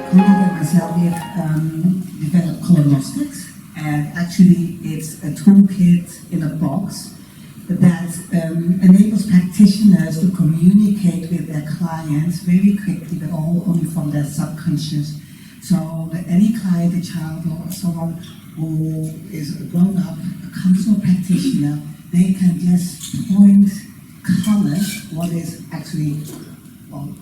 Colleague and myself, we have developed called Nostics, and actually it's a toolkit in a box that enables practitioners to communicate with their clients very quickly, but all only from their subconscious. So that any client, a child, or someone who is a grown-up, comes to a practitioner, they can just point, color what is actually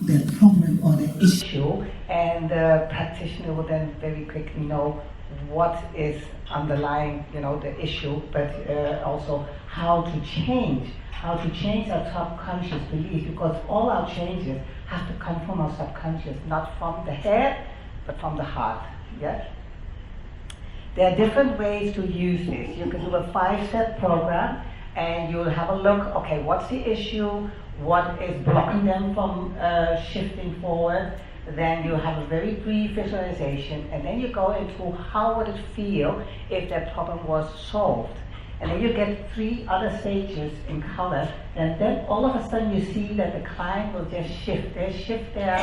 their problem or their issue, and the practitioner will then very quickly know what is underlying, the issue, but also how to change our subconscious beliefs, because all our changes have to come from our subconscious, not from the head, but from the heart. Yeah. There are different ways to use this. You can do a 5-step program, and you'll have a look. Okay, what's the issue? What is blocking them from shifting forward? Then you have a very brief visualization, and then you go into how would it feel if that problem was solved. And then you get 3 other stages in color, and then all of a sudden you see that the client will just shift their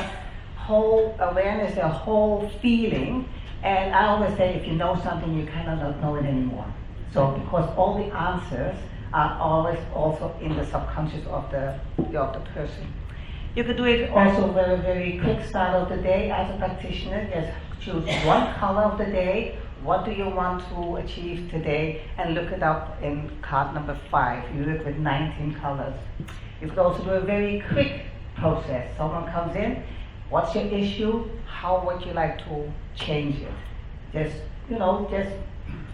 whole awareness, their whole feeling. And I always say, if you know something, you cannot not know it anymore. So because all the answers are always also in the subconscious of the person. You could do it also with a very quick start of the day as a practitioner. Just choose one color of the day. What do you want to achieve today? And look it up in card number 5. You look with 19 colors. You could also do a very quick process. Someone comes in, what's your issue? How would you like to change it? Just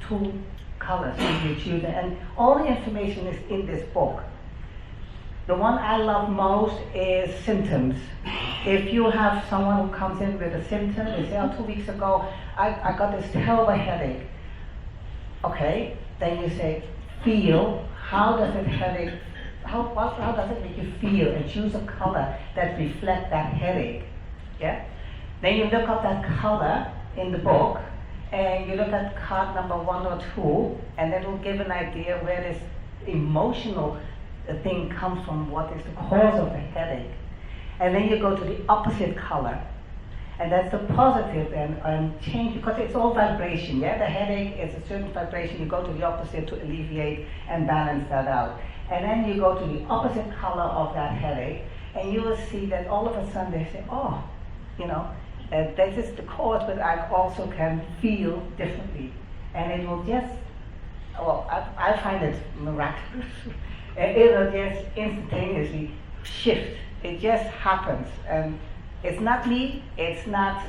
2 colors you choose, and all the information is in this book. The one I love most is symptoms. If you have someone who comes in with a symptom, they say, 2 weeks ago, I got this terrible headache. Okay, then you say, feel, how does it headache, how does it make you feel? And choose a color that reflects that headache. Yeah? Then you look up that color in the book, and you look at card number 1 or 2, and that will give an idea where this emotional thing comes from, what is the cause of the headache. And then you go to the opposite color, and that's the positive and change, because it's all vibration. Yeah, the headache is a certain vibration. You go to the opposite to alleviate and balance that out. And then you go to the opposite color of that headache, and you will see that all of a sudden they say, this is the cause, but I also can feel differently. And it will just, I find it miraculous. It will just instantaneously shift. It just happens. And it's not me, it's not,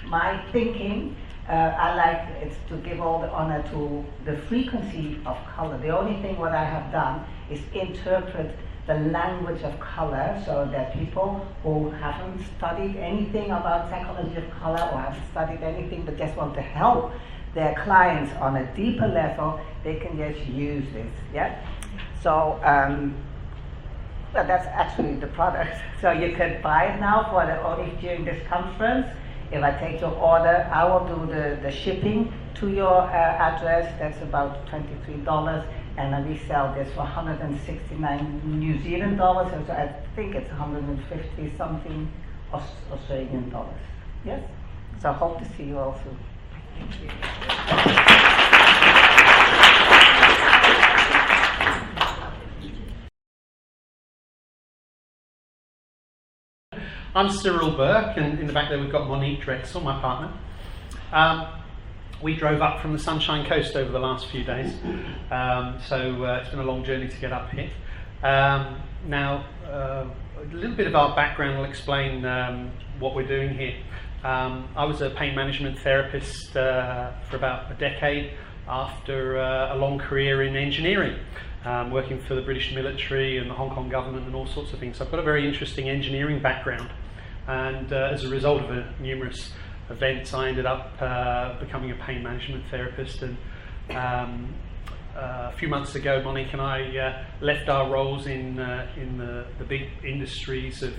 my thinking. I like it to give all the honor to the frequency of color. The only thing what I have done is interpret the language of color, so that people who haven't studied anything about psychology of color, or haven't studied anything but just want to help their clients on a deeper level, they can just use this. Yeah. So that's actually the product. So you can buy it now for only during this conference. If I take your order, I will do the shipping to your address. That's about $23. And then we sell this for 169 New Zealand dollars, so I think it's 150 something Australian dollars. Yes? So I hope to see you all soon. Thank you. I'm Cyril Burke, and in the back there we've got Monique Drexel, my partner. We drove up from the Sunshine Coast over the last few days, so it's been a long journey to get up here. Now, a little bit of our background will explain what we're doing here. I was a pain management therapist for about a decade after a long career in engineering, working for the British military and the Hong Kong government and all sorts of things. So I've got a very interesting engineering background, and as a result of numerous events, I ended up becoming a pain management therapist, and a few months ago Monique and I left our roles in the big industries of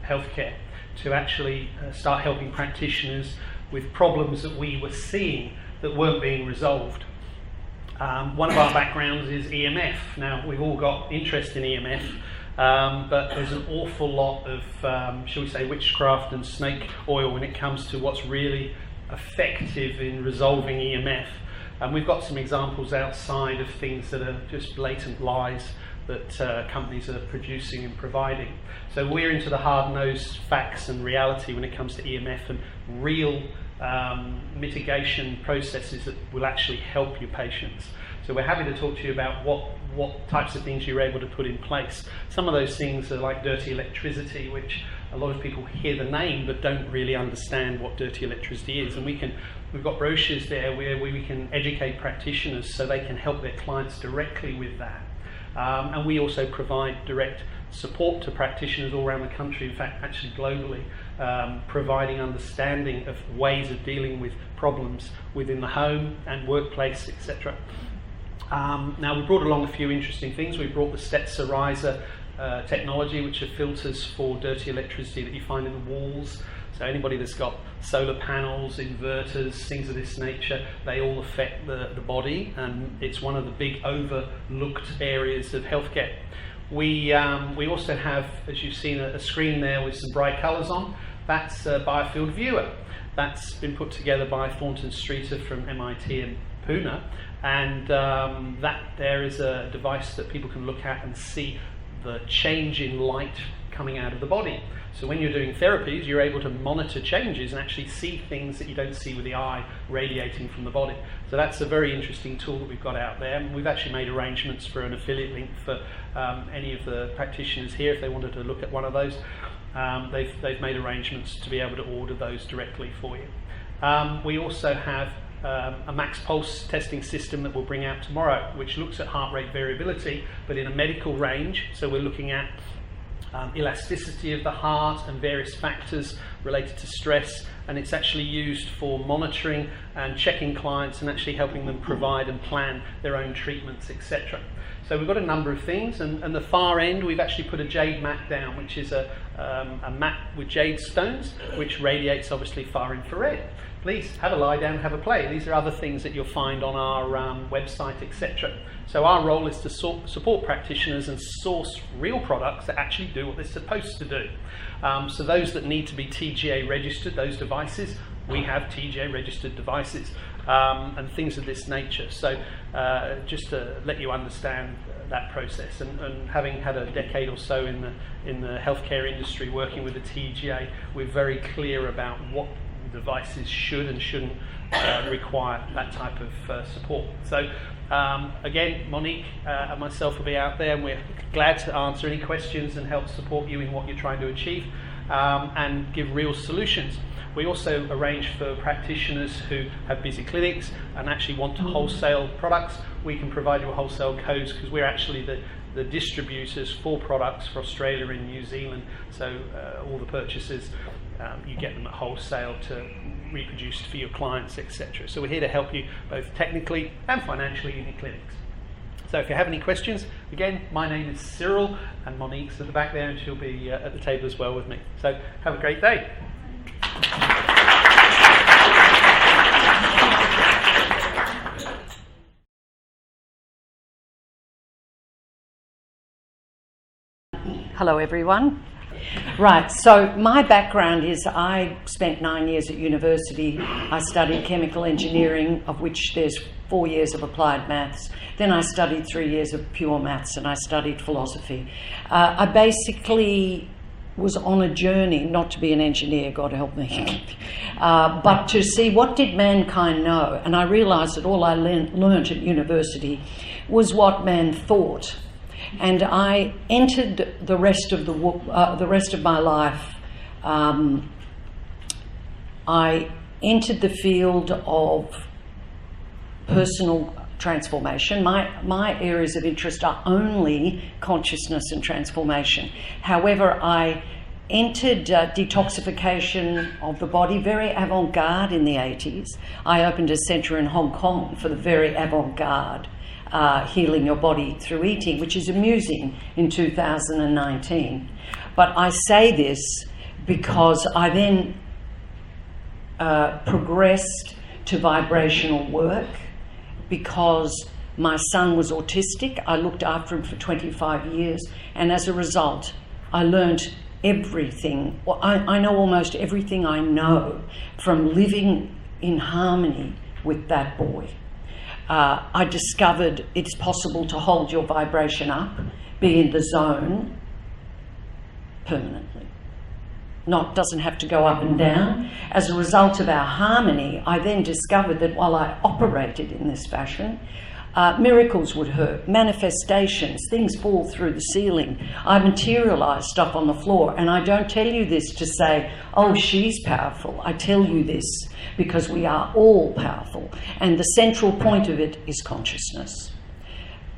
healthcare to actually start helping practitioners with problems that we were seeing that weren't being resolved. One of our backgrounds is EMF. Now, we've all got interest in EMF. but there's an awful lot of, shall we say, witchcraft and snake oil when it comes to what's really effective in resolving EMF. And we've got some examples outside of things that are just blatant lies that companies are producing and providing. So we're into the hard-nosed facts and reality when it comes to EMF and real mitigation processes that will actually help your patients. So we're happy to talk to you about what types of things you're able to put in place. Some of those things are like dirty electricity, which a lot of people hear the name but don't really understand what dirty electricity is. And we've got brochures there where we can educate practitioners so they can help their clients directly with that. And we also provide direct support to practitioners all around the country, in fact actually globally, providing understanding of ways of dealing with problems within the home and workplace, etc. Now we brought along a few interesting things. We brought the Stetzer riser technology, which are filters for dirty electricity that you find in the walls. So anybody that's got solar panels, inverters, things of this nature, they all affect the body, and it's one of the big overlooked areas of healthcare. We also have, as you've seen, a screen there with some bright colours on. That's a biofield viewer. That's been put together by Thornton Streeter from MIT and Pune, and that there is a device that people can look at and see the change in light coming out of the body. So when you're doing therapies, you're able to monitor changes and actually see things that you don't see with the eye radiating from the body. So that's a very interesting tool that we've got out there. And we've actually made arrangements for an affiliate link for any of the practitioners here if they wanted to look at one of those. They've made arrangements to be able to order those directly for you. We also have a max pulse testing system that we'll bring out tomorrow, which looks at heart rate variability, but in a medical range. So we're looking at elasticity of the heart and various factors related to stress, and it's actually used for monitoring and checking clients and actually helping them provide and plan their own treatments, etc. So we've got a number of things, and the far end we've actually put a jade mat down, which is a mat with jade stones, which radiates obviously far infrared. Please have a lie down, have a play. These are other things that you'll find on our website, etc. So our role is to support practitioners and source real products that actually do what they're supposed to do. So those that need to be TGA registered, those devices, we have TGA registered devices and things of this nature. So just to let you understand that process, and having had a decade or so in the healthcare industry working with the TGA, we're very clear about what devices should and shouldn't require that type of support. So again, Monique and myself will be out there, and we're glad to answer any questions and help support you in what you're trying to achieve and give real solutions. We also arrange for practitioners who have busy clinics and actually want to wholesale products. We can provide you with wholesale codes because we're actually the distributors for products for Australia and New Zealand. So all the purchases, you get them at wholesale to reproduce for your clients, etc. So we're here to help you both technically and financially in your clinics. So if you have any questions, again, my name is Cyril, and Monique's at the back there, and she'll be at the table as well with me. So have a great day. Hello everyone. Right, so my background is I spent 9 years at university. I studied chemical engineering, of which there's 4 years of applied maths. Then I studied 3 years of pure maths, and I studied philosophy. I basically was on a journey, not to be an engineer, God help me, but to see what did mankind know. And I realised that all I learnt at university was what man thought. And I entered the rest of my life. I entered the field of personal transformation. My areas of interest are only consciousness and transformation. However, I entered detoxification of the body, very avant-garde in the 80s. I opened a centre in Hong Kong for the very avant-garde. Healing your body through eating, which is amusing in 2019. But I say this because I then progressed to vibrational work, because My son was autistic. I looked after him for 25 years, and as a result, I learned everything. I know almost everything I know from living in harmony with that boy. I discovered it's possible to hold your vibration up, be in the zone permanently. Doesn't have to go up and down. As a result of our harmony, I then discovered that while I operated in this fashion, miracles would occur, manifestations, things fall through the ceiling. I materialise stuff on the floor, and I don't tell you this to say, oh, she's powerful. I tell you this because we are all powerful, and the central point of it is consciousness.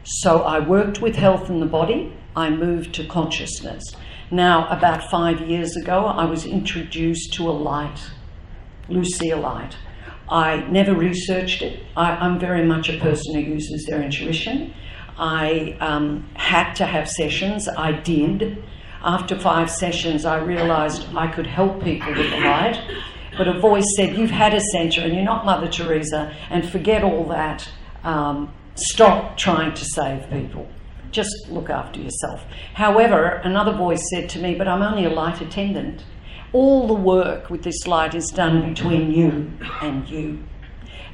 So I worked with health in the body, I moved to consciousness. Now, about 5 years ago, I was introduced to a light, Lucia Light. I never researched it. I'm very much a person who uses their intuition. I had to have sessions. I did. After 5 sessions, I realised I could help people with the light. But a voice said, you've had a centre and you're not Mother Teresa, and forget all that. Stop trying to save people. Just look after yourself. However, another voice said to me, but I'm only a light attendant. All the work with this light is done between you and you.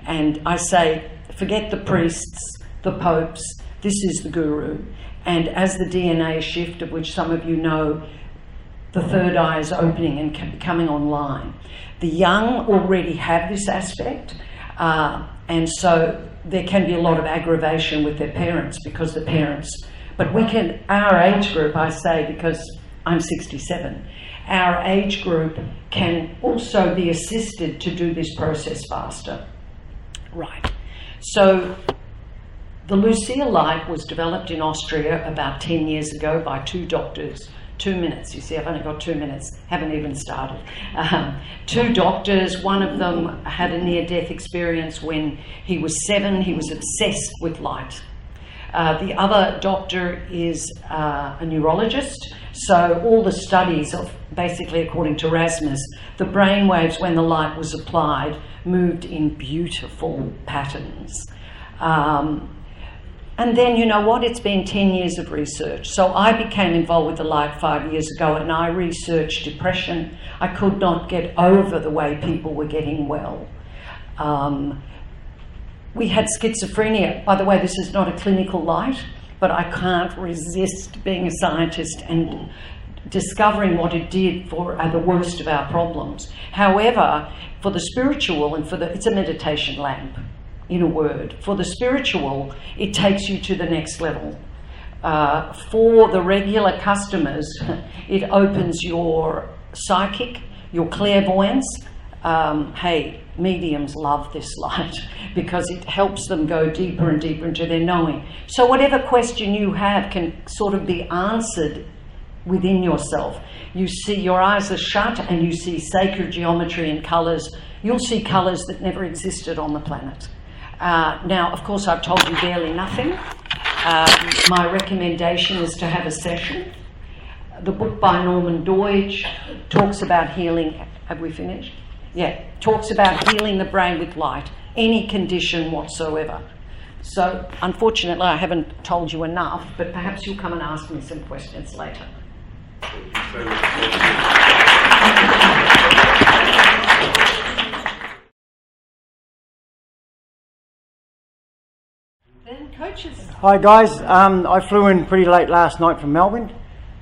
And I say, forget the priests, the popes, this is the guru. And as the DNA shift, of which some of you know, the third eye is opening and coming online. The young already have this aspect, and so there can be a lot of aggravation with their parents because the parents, but we can, our age group, I say, because I'm 67, our age group can also be assisted to do this process faster. Right. So the Lucia Light was developed in Austria about 10 years ago by 2 doctors. 2 minutes, you see, I've only got 2 minutes, haven't even started. 2 doctors, one of them had a near-death experience when he was 7, he was obsessed with light. The other doctor is a neurologist, so all the studies of, basically according to Rasmus, the brain waves when the light was applied moved in beautiful patterns. And then, you know what, it's been 10 years of research. So I became involved with the light 5 years ago, and I researched depression. I could not get over the way people were getting well. We had schizophrenia. By the way, this is not a clinical light, but I can't resist being a scientist and discovering what it did for the worst of our problems. However, for the spiritual and it's a meditation lamp. In a word, for the spiritual, it takes you to the next level. For the regular customers, it opens your psychic, your clairvoyance. Hey, mediums love this light because it helps them go deeper and deeper into their knowing. So whatever question you have can sort of be answered within yourself. You see, your eyes are shut and you see sacred geometry and colours. You'll see colours that never existed on the planet. Now, of course, I've told you barely nothing. My recommendation is to have a session. The book by Norman Doidge talks about healing. Have we finished? Yeah, talks about healing the brain with light, any condition whatsoever. So, unfortunately, I haven't told you enough, but perhaps you'll come and ask me some questions later. Then coaches. Hi guys, I flew in pretty late last night from Melbourne.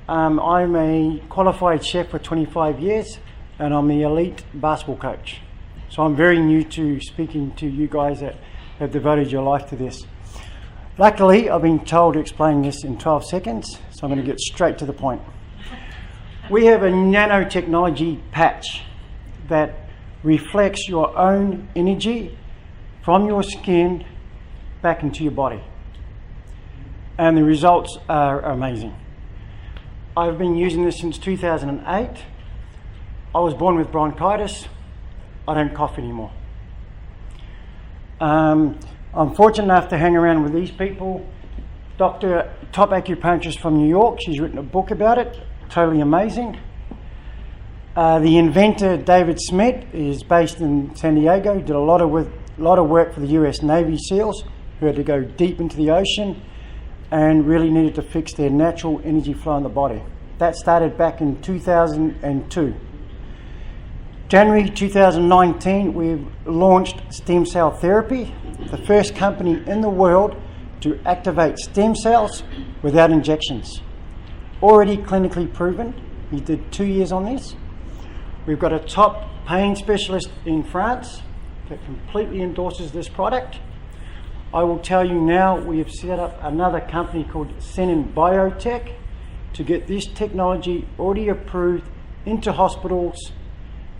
I'm a qualified chef for 25 years and I'm the elite basketball coach. So I'm very new to speaking to you guys that have devoted your life to this. Luckily, I've been told to explain this in 12 seconds, so I'm going to get straight to the point. We have a nanotechnology patch that reflects your own energy from your skin back into your body. And the results are amazing. I've been using this since 2008. I was born with bronchitis. I don't cough anymore. I'm fortunate enough to hang around with these people. Top acupuncturist from New York. She's written a book about it. Totally amazing. The inventor, David Smith, is based in San Diego. Did a lot of work for the US Navy SEALs. who had to go deep into the ocean and really needed to fix their natural energy flow in the body. That started back in 2002. January 2019, we've launched stem cell therapy, the first company in the world to activate stem cells without injections. Already clinically proven. We did 2 years on this. We've got a top pain specialist in France that completely endorses this product. I will tell you now, we have set up another company called Senin Biotech to get this technology already approved into hospitals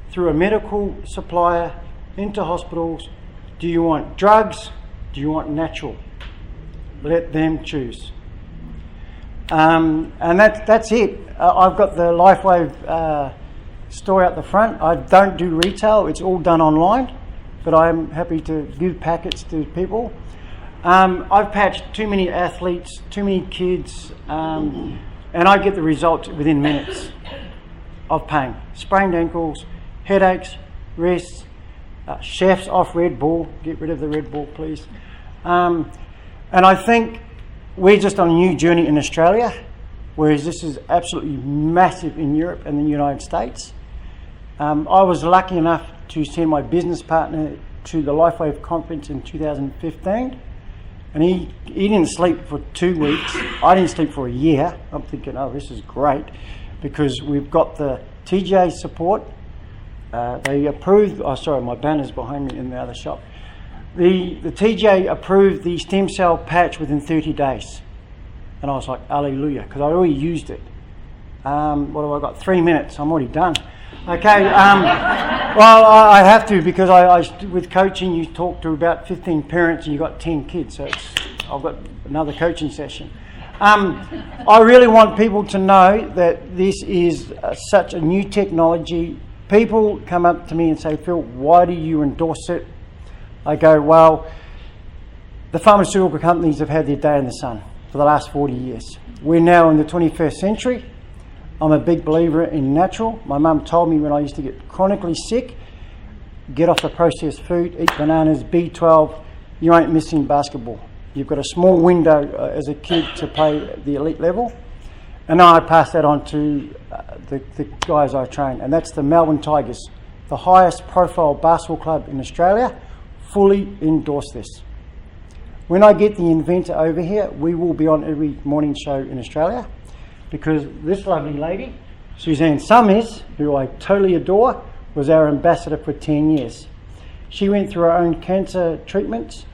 through a medical supplier, into hospitals. Do you want drugs? Do you want natural? Let them choose. And that's it. I've got the LifeWave store out the front. I don't do retail, it's all done online, but I'm happy to give packets to people. I've patched too many athletes, too many kids, and I get the results within minutes of pain. Sprained ankles, headaches, wrists, chefs off Red Bull. Get rid of the Red Bull, please. And I think we're just on a new journey in Australia, whereas this is absolutely massive in Europe and the United States. I was lucky enough to send my business partner to the LifeWave conference in 2015, and he didn't sleep for 2 weeks. I didn't sleep for a year. I'm thinking, oh, this is great, because we've got the TGA support. They approved, oh sorry, my banner's behind me in the other shop. The TGA approved the stem cell patch within 30 days. And I was like, hallelujah, because I already used it. What have I got? 3 minutes, I'm already done. Okay, well, I have to, because I with coaching, you talk to about 15 parents and you've got 10 kids, so I've got another coaching session. I really want people to know that this is such a new technology. People come up to me and say, Phil, why do you endorse it? I go, well, the pharmaceutical companies have had their day in the sun for the last 40 years. We're now in the 21st century. I'm a big believer in natural. My mum told me when I used to get chronically sick, get off the processed food, eat bananas, B12, you ain't missing basketball. You've got a small window as a kid to play at the elite level. And now I pass that on to the guys I train, and that's the Melbourne Tigers, the highest profile basketball club in Australia, fully endorse this. When I get the inventor over here, we will be on every morning show in Australia, because this lovely lady, Suzanne Summers, who I totally adore, was our ambassador for 10 years. She went through her own cancer treatments.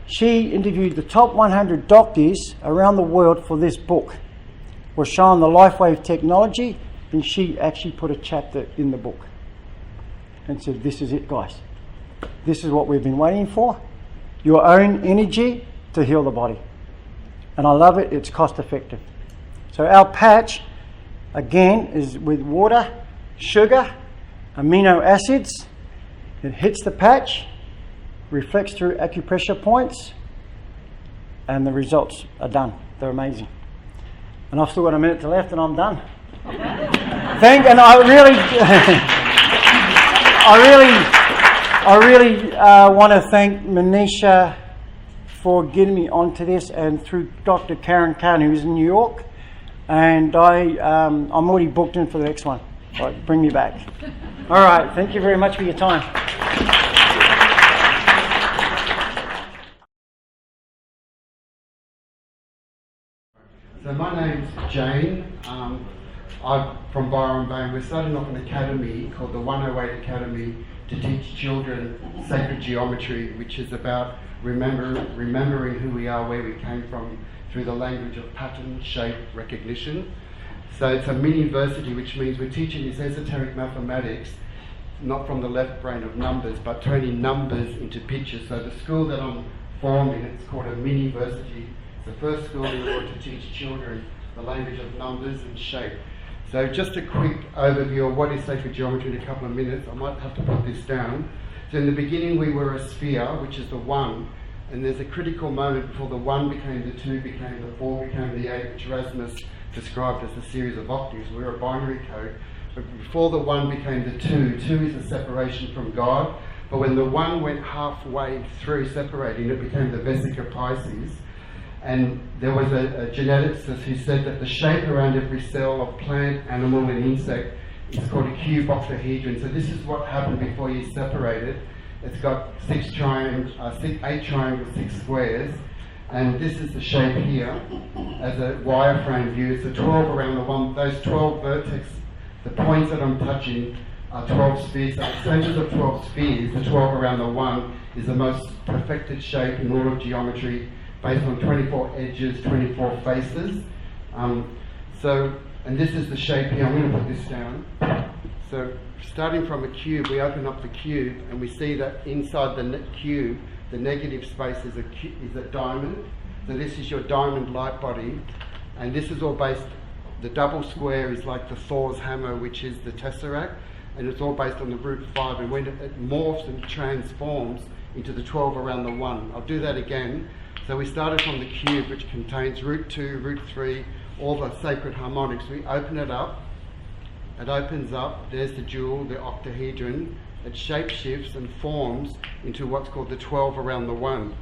She interviewed the top 100 doctors around the world for this book. Was shown the LifeWave technology, and she actually put a chapter in the book and said, this is it, guys. This is what we've been waiting for. Your own energy to heal the body. And I love it, it's cost effective. So our patch, again, is with water, sugar, amino acids. It hits the patch, reflects through acupressure points, and the results are done. They're amazing. And I've still got a minute left and I'm done. And I really want to thank Manisha for getting me onto this, and through Dr. Karen Khan, who's in New York. And I'm already booked in for the next one. All right, bring me back. All right, thank you very much for your time. So my name's Jain. I'm from Byron Bay. We're starting off an academy called the 108 Academy to teach children sacred geometry, which is about remembering who we are, where we came from, through the language of pattern, shape, recognition. So it's a mini-versity, which means we're teaching this esoteric mathematics, not from the left brain of numbers, but turning numbers into pictures. So the school that I'm forming, it's called a mini-versity. It's the first school in the world to teach children the language of numbers and shape. So just a quick overview of what is sacred geometry in a couple of minutes. I might have to put this down. So in the beginning we were a sphere, which is the one, and there's a critical moment before the one became the two, became the four, became the eight, which Erasmus described as a series of octaves. We're a binary code, but before the one became the two, two is a separation from God. But when the 1 went halfway through separating, it became the vesica Pisces. And there was a geneticist who said that the shape around every cell of plant, animal and insect is called a cube octahedron. So this is what happened before you separate it. It's got 8 triangles, 6 squares. And this is the shape here as a wireframe view. It's a 12 around the 1. Those 12 vertex, the points that I'm touching are 12 spheres. So the centers of 12 spheres, the 12 around the 1, is the most perfected shape in all of geometry, based on 24 edges, 24 faces. And this is the shape here. I'm going to put this down. So starting from a cube, we open up the cube and we see that inside the cube, the negative space is a diamond. So this is your diamond light body. And this is all based, the double square is like the Thor's hammer, which is the tesseract. And it's all based on the root 5. And when it morphs and transforms into the 12 around the 1. I'll do that again. So we started from the cube, which contains root 2, root 3, all the sacred harmonics. We open it up. It opens up. There's the jewel, the octahedron. It shape-shifts and forms into what's called the 12 around the 1.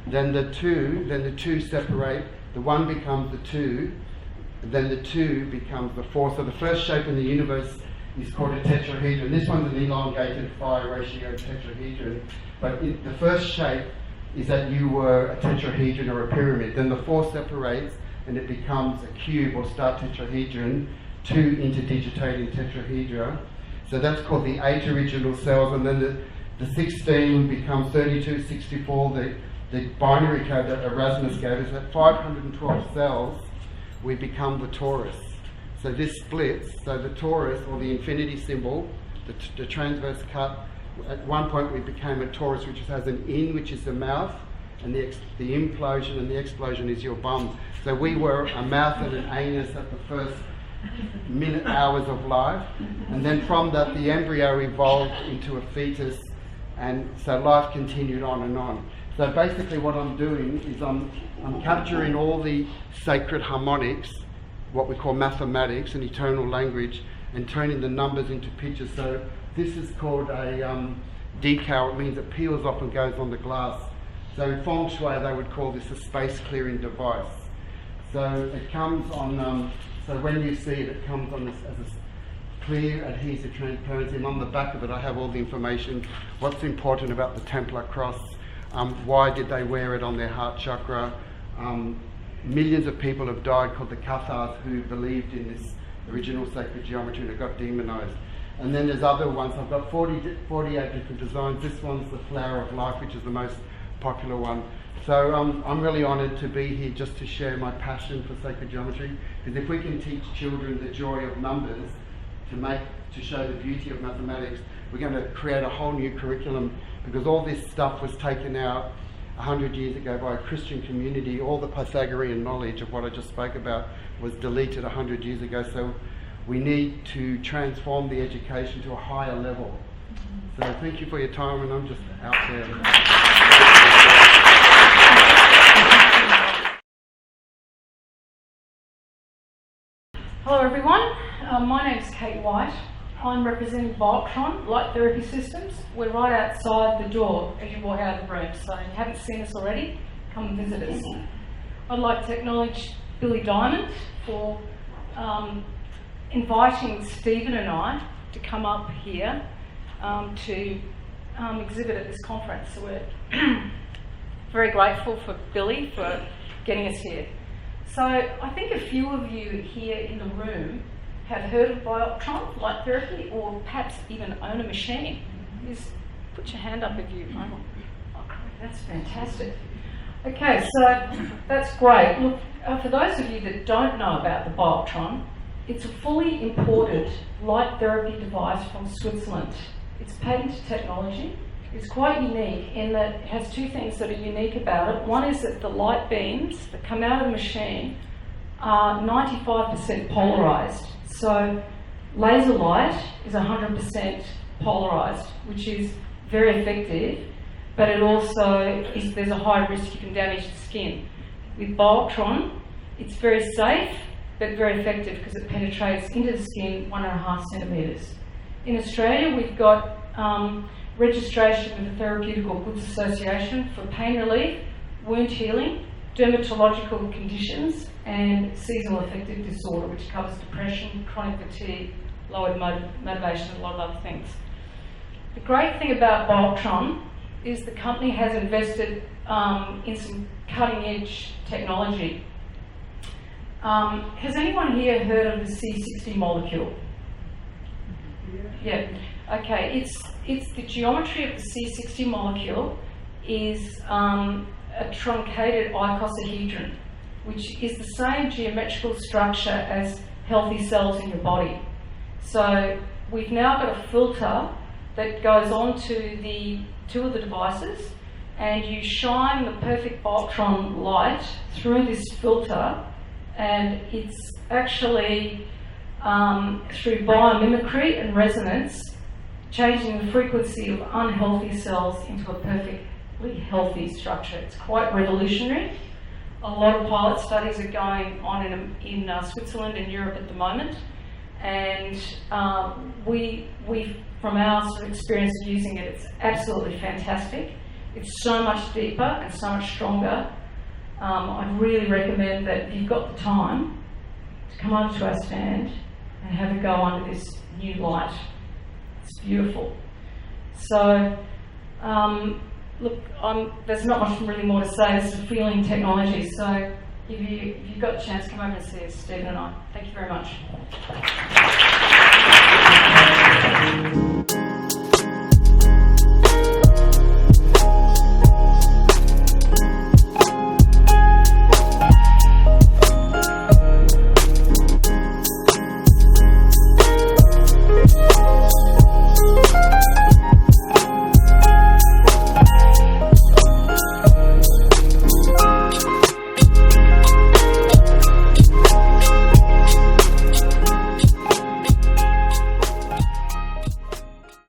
Then the 2 separate. The 1 becomes the 2. Then the 2 becomes the 4. So the first shape in the universe is called a tetrahedron. This one's an elongated phi ratio tetrahedron. But the first shape is that you were a tetrahedron or a pyramid. Then the 4 separates and it becomes a cube or star tetrahedron, 2 interdigitating tetrahedra. So that's called the 8 original cells, and then the 16 becomes 32, 64, the binary code that Erasmus gave us. At 512 cells, we become the torus. So this splits, so the torus, or the infinity symbol, the transverse cut, at one point we became a torus, which has an in, which is the mouth, and the implosion and the explosion is your bum. So we were a mouth and an anus at the first hours of life, and then from that the embryo evolved into a fetus, and so life continued on and on. So basically what I'm doing is I'm capturing all the sacred harmonics, what we call mathematics and eternal language, and turning the numbers into pictures. So this is called a decal. It means it peels off and goes on the glass. So in feng shui they would call this a space clearing device. So it comes on, so when you see it, it comes on this as a clear adhesive transparency, and on the back of it I have all the information, what's important about the Templar cross, why did they wear it on their heart chakra. Millions of people have died called the Cathars who believed in this original sacred geometry, and it got demonized. And then there's other ones. I've got 48 different designs. This one's the Flower of Life, which is the most popular one. So I'm really honoured to be here just to share my passion for sacred geometry, because if we can teach children the joy of numbers to show the beauty of mathematics, we're going to create a whole new curriculum, because all this stuff was taken out 100 years ago by a Christian community. All the Pythagorean knowledge of what I just spoke about was deleted 100 years ago. So we need to transform the education to a higher level. So thank you for your time, and I'm just out there. Hello everyone, my name is Kate White. I'm representing Bioptron, Light Therapy Systems. We're right outside the door as you walk out of the room, so if you haven't seen us already, come and visit us. I'd like to acknowledge Billy Diamond for inviting Stephen and I to come up here to exhibit at this conference. So we're very grateful for Billy for getting us here. So I think a few of you here in the room have heard of Bioptron, light therapy, or perhaps even own a machine. Just put your hand up if you own one. Oh, that's fantastic. Okay, so that's great. Look, for those of you that don't know about the Bioptron, it's a fully imported light therapy device from Switzerland. It's patented technology. It's quite unique in that it has two things that are unique about it. One is that the light beams that come out of the machine are 95% polarised. So laser light is 100% polarised, which is very effective, but it also there's a high risk you can damage the skin. With Bioptron, it's very safe but very effective because it penetrates into the skin 1.5 centimetres. In Australia, we've got registration with the Therapeutic Goods Association for pain relief, wound healing, dermatological conditions, and seasonal affective disorder, which covers depression, chronic fatigue, lowered motivation, and a lot of other things. The great thing about Bioptron is the company has invested in some cutting-edge technology. Has anyone here heard of the C60 molecule? Yeah. Okay. It's the geometry of the C60 molecule is a truncated icosahedron, which is the same geometrical structure as healthy cells in your body. So we've now got a filter that goes onto the two of the devices, and you shine the perfect Bioptron light through this filter, and it's actually through biomimicry and resonance changing the frequency of unhealthy cells into a perfectly healthy structure. It's quite revolutionary. A lot of pilot studies are going on in Switzerland and Europe at the moment, and we from our sort of experience of using it, it's absolutely fantastic. It's so much deeper and so much stronger. I'd really recommend that if you've got the time to come over to our stand and have a go under this new light. It's beautiful. So, look, there's not much really more to say. This is a feeling technology. So, if you've got a chance, come over and see us, Stephen and I. Thank you very much.